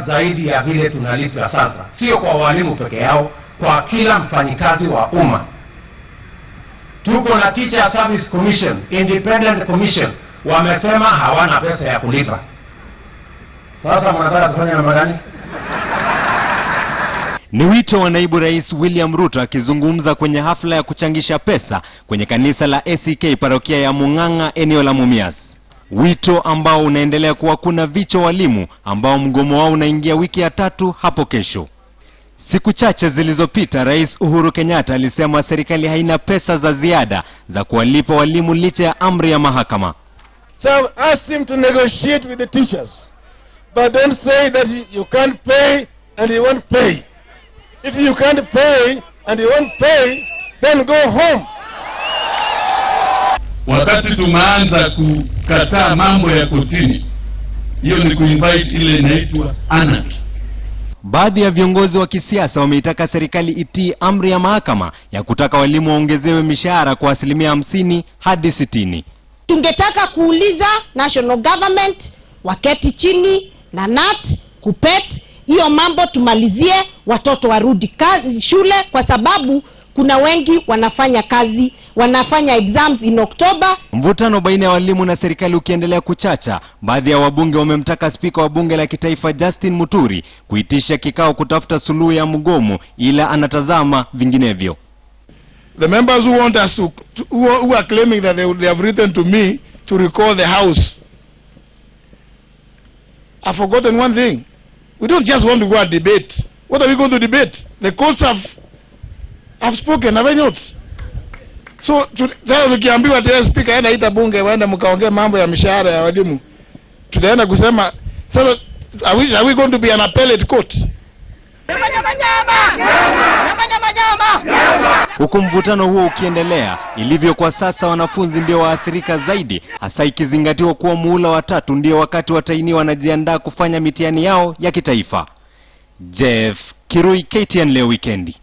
zaidi ya vile tunalipa sasa, sio kwa walimu peke yao, kwa kila mfanyikazi wa umma. Tuko na Teacher Service Commission, Independent Commission, wamesema hawana pesa ya kulipa. Sasa mnataka tufanye namna gani? Ni wito wa naibu rais William Ruto akizungumza kwenye hafla ya kuchangisha pesa kwenye kanisa la ACK parokia ya Mung'ang'a eneo la Mumias. Wito ambao unaendelea kuwakuna vichwa walimu ambao mgomo wao unaingia wiki ya 3 hapo kesho. Siku chache zilizopita Rais Uhuru Kenyatta alisema serikali haina pesa za ziada za kuwalipa walimu licha ya amri ya mahakama. So I've asked him to negotiate with the teachers, but don't say that you can't pay and you won't pay. If you can't pay and you won't pay, then go home. Wakati tumeanza kukataa mambo ya kotini, hiyo ni kuinvite ile inaitwa anarchy. Baadhi ya viongozi wa kisiasa wameitaka serikali itii amri ya mahakama ya kutaka walimu waongezewe mishahara kwa 50% hadi 60%. Tungetaka kuuliza national government waketi chini na NAT KUPPET, hiyo mambo tumalizie, watoto warudi kazi shule, kwa sababu kuna wengi wanafanya kazi, wanafanya exams in October. Mvutano baina ya walimu na serikali ukiendelea kuchacha, baadhi ya wabunge wamemtaka spika wa bunge la kitaifa Justin Muturi kuitisha kikao kutafuta suluhu ya mgomo, ila anatazama vinginevyo. The members who want us to who are claiming that they have written to me to recall the house, I've forgotten one thing. We don't just want to go and debate. What are we going to debate? The courts have spoken, have I not? So sasa tukiambiwa tena speaker aenda ita bunge waenda mkaongea mambo ya mishahara ya walimu, tutaenda kusema sasa are we going to be an appellate court? Huku mvutano huo ukiendelea, ilivyo kwa sasa wanafunzi ndio waathirika zaidi, hasa ikizingatiwa kuwa muhula wa 3 ndio wakati wataini wanajiandaa kufanya mitihani yao ya kitaifa. Jeff Kirui, KTN leo wikendi.